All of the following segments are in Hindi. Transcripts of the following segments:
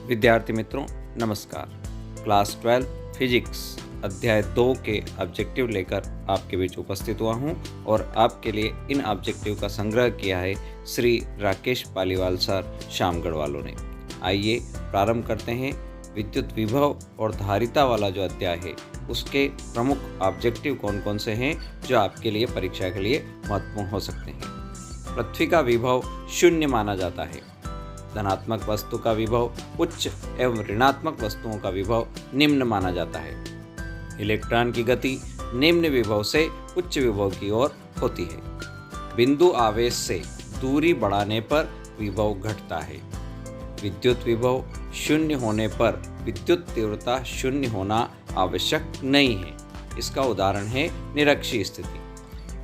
विद्यार्थी मित्रों नमस्कार। क्लास 12 फिजिक्स अध्याय 2 के ऑब्जेक्टिव लेकर आपके बीच उपस्थित हुआ हूं और आपके लिए इन ऑब्जेक्टिव का संग्रह किया है श्री राकेश पालीवाल सर शामगढ़ वालों ने। आइए प्रारंभ करते हैं। विद्युत विभव और धारिता वाला जो अध्याय है उसके प्रमुख ऑब्जेक्टिव कौन कौन से हैं जो आपके लिए परीक्षा के लिए महत्वपूर्ण हो सकते हैं। पृथ्वी का विभव शून्य माना जाता है। धनात्मक वस्तु का विभव उच्च एवं ऋणात्मक वस्तुओं का विभव निम्न माना जाता है। इलेक्ट्रॉन की गति निम्न विभव से उच्च विभव की ओर होती है। बिंदु आवेश से दूरी बढ़ाने पर विभव घटता है। विद्युत विभव शून्य होने पर विद्युत तीव्रता शून्य होना आवश्यक नहीं है। इसका उदाहरण है निरक्षीय स्थिति।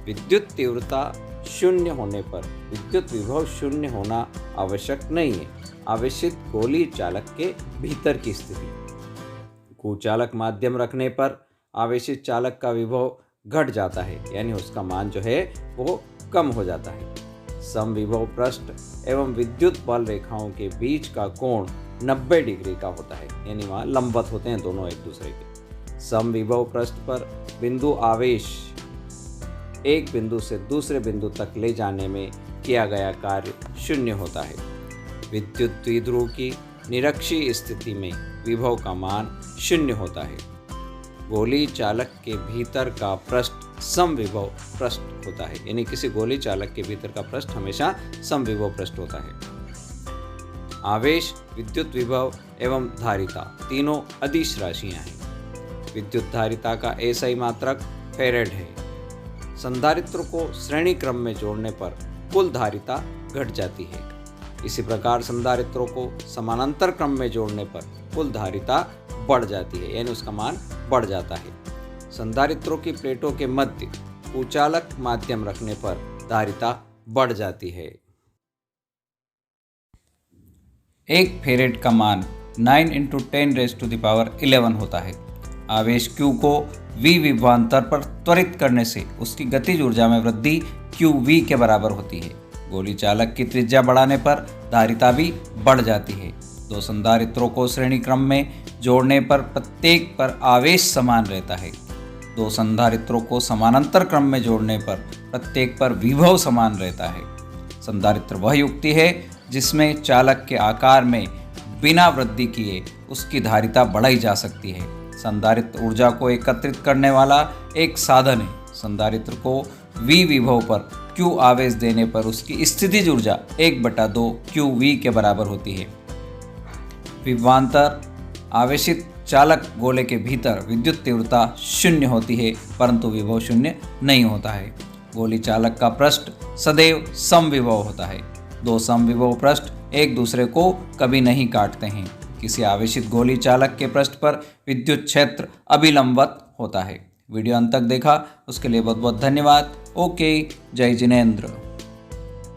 विद्युत तीव्रता शून्य होने पर विद्युत विभव शून्य होना आवश्यक नहीं है। आवेशित गोलीय चालक के भीतर की स्थिति। कुचालक माध्यम रखने पर आवेशित चालक का विभव घट जाता है, यानी उसका मान जो है वो कम हो जाता है। समविभव पृष्ठ एवं विद्युत बल रेखाओं के बीच का कोण 90 डिग्री का होता है, यानी वहाँ लंबवत होते हैं दोनों एक दूसरे के। समविभव पृष्ठ पर बिंदु आवेश एक बिंदु से दूसरे बिंदु तक ले जाने में किया गया कार्य शून्य होता है। विद्युत द्विध्रुव की निरक्षीय स्थिति में विभव का मान शून्य होता है। गोलीय चालक के भीतर का पृष्ठ समविभव पृष्ठ होता है, यानी किसी गोलीय चालक के भीतर का पृष्ठ हमेशा समविभव पृष्ठ होता है। आवेश, विद्युत विभव एवं धारिता तीनों अदिश राशियां हैं। विद्युत धारिता का एसआई मात्रक फेरेड है। संधारित्र को श्रेणी क्रम में जोड़ने पर कुल धारिता घट जाती है। इसी प्रकार संधारित्रों को समानांतर क्रम में जोड़ने पर कुल धारिता बढ़ जाती है, यानी उसका मान बढ़ जाता है। संधारित्रों की प्लेटों के मध्य कुचालक माध्यम रखने पर धारिता बढ़ जाती है। एक फेरेड का मान 9 × 10⁻11 होता है। आवेश Q को V विभवांतर पर त्वरित करने से उसकी गतिज ऊर्जा में वृद्धि QV के बराबर होती है। गोलीय चालक की त्रिज्या बढ़ाने पर धारिता भी बढ़ जाती है। दो संधारित्रों को श्रेणी क्रम में जोड़ने पर प्रत्येक पर आवेश समान रहता है। दो संधारित्रों को समानांतर क्रम में जोड़ने पर प्रत्येक पर विभव समान रहता है। संधारित्र वह युक्ति है जिसमें चालक के आकार में बिना वृद्धि किए उसकी धारिता बढ़ाई जा सकती है। संधारित्र ऊर्जा को एकत्रित करने वाला एक साधन है। संधारित्र को V विभव पर Q आवेश देने पर उसकी स्थितिज ऊर्जा 1/2 QV के बराबर होती है। विभवांतर आवेशित चालक गोले के भीतर विद्युत तीव्रता शून्य होती है, परंतु विभव शून्य नहीं होता है। गोलीय चालक का पृष्ठ सदैव समविभव होता है। दो समविभव पृष्ठ एक दूसरे को कभी नहीं काटते हैं। किसी आवेशित गोलीय चालक के पृष्ठ पर विद्युत क्षेत्र अभिलंबवत होता है। वीडियो अंत तक देखा उसके लिए बहुत बहुत धन्यवाद। ओके, जय जिनेंद्र।